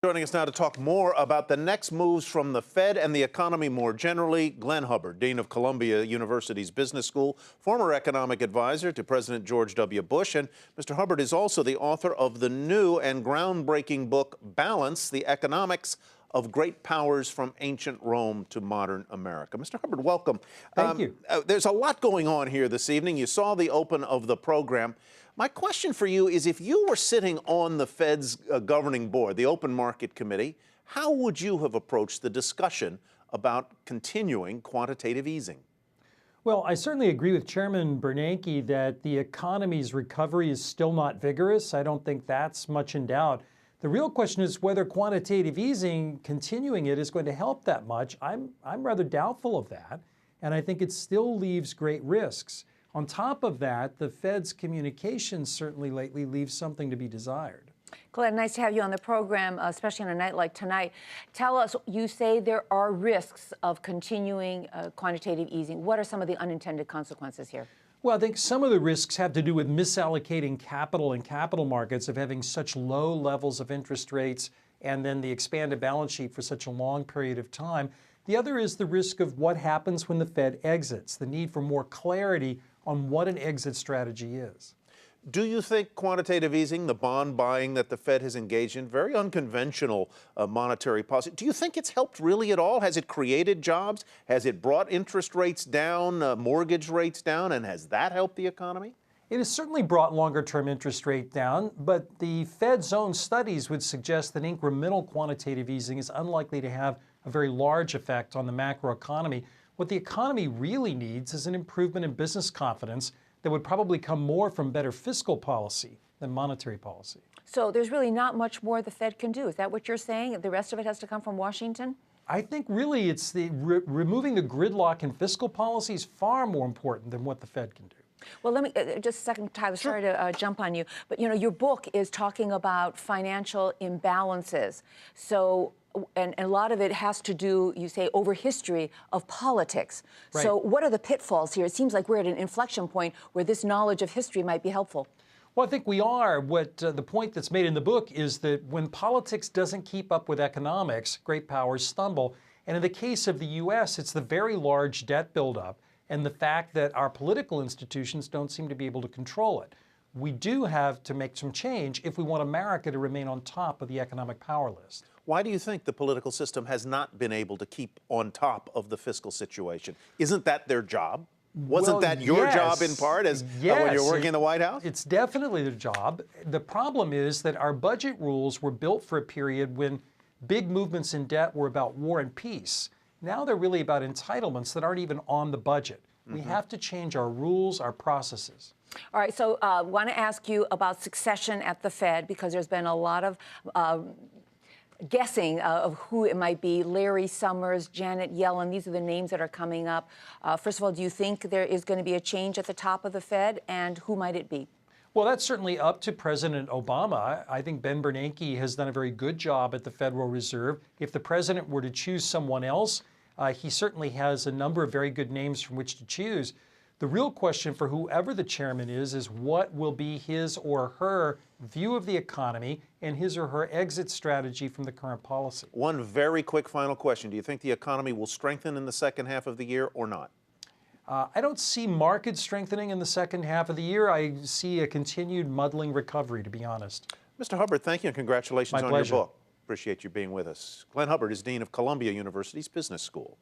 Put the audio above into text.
Joining us now to talk more about the next moves from the Fed and the economy more generally, Glenn Hubbard, Dean of Columbia University's Business School, former economic advisor to President George W. Bush. And Mr. Hubbard is also the author of the new and groundbreaking book, Balance, the Economics of Great Powers from Ancient Rome to Modern America. Mr. Hubbard, welcome. Thank you. There's a lot going on here this evening. You saw the open of the program. My question for you is, if you were sitting on the Fed's governing board, the Open Market Committee, how would you have approached the discussion about continuing quantitative easing? Well, I certainly agree with Chairman Bernanke that the economy's recovery is still not vigorous. I don't think that's much in doubt. The real question is whether quantitative easing, continuing it, is going to help that much. I'm rather doubtful of that, and I think it still leaves great risks. On top of that, the Fed's communications certainly lately leaves something to be desired. Glenn, nice to have you on the program, especially on a night like tonight. Tell us, you say there are risks of continuing quantitative easing. What are some of the unintended consequences here? Well, I think some of the risks have to do with misallocating capital in capital markets, of having such low levels of interest rates and then the expanded balance sheet for such a long period of time. The other is the risk of what happens when the Fed exits, the need for more clarity on what an exit strategy is. Do you think quantitative easing, the bond buying that the Fed has engaged in, very unconventional monetary policy, do you think it's helped really at all? Has it created jobs? Has it brought interest rates down, mortgage rates down, and has that helped the economy? It has certainly brought longer-term interest rate down, but the Fed's own studies would suggest that incremental quantitative easing is unlikely to have a very large effect on the macroeconomy. What the economy really needs is an improvement in business confidence that would probably come more from better fiscal policy than monetary policy. So there's really not much more the Fed can do. Is that what you're saying? The rest of it has to come from Washington? I think really it's the removing the gridlock in fiscal policy is far more important than what the Fed can do. Well, let me, just a second, Tyler, sorry to jump on you, but your book is talking about financial imbalances. So, and a lot of it has to do, you say, over history of politics. Right. So what are the pitfalls here? It seems like we're at an inflection point where this knowledge of history might be helpful. Well, I think we are. What the point that's made in the book is that when politics doesn't keep up with economics, great powers stumble. And in the case of the U.S., it's the very large debt buildup and the fact that our political institutions don't seem to be able to control it. We do have to make some change if we want America to remain on top of the economic power list. Why do you think the political system has not been able to keep on top of the fiscal situation? Isn't that their job? Wasn't that your job in part as when you're working in the White House? It's definitely their job. The problem is that our budget rules were built for a period when big movements in debt were about war and peace. Now they're really about entitlements that aren't even on the budget. We have to change our rules, our processes. All right, so I want to ask you about succession at the Fed, because there's been a lot of guessing of who it might be. Larry Summers, Janet Yellen, these are the names that are coming up. First of all, do you think there is going to be a change at the top of the Fed, and who might it be? Well, that's certainly up to President Obama. I think Ben Bernanke has done a very good job at the Federal Reserve. If the president were to choose someone else, he certainly has a number of very good names from which to choose. The real question for whoever the chairman is what will be his or her view of the economy and his or her exit strategy from the current policy. One very quick final question. Do you think the economy will strengthen in the second half of the year or not? I don't see market strengthening in the second half of the year. I see a continued muddling recovery, to be honest. Mr. Hubbard, thank you and congratulations on your pleasure. book. Appreciate you being with us. Glenn Hubbard is Dean of Columbia University's Business School.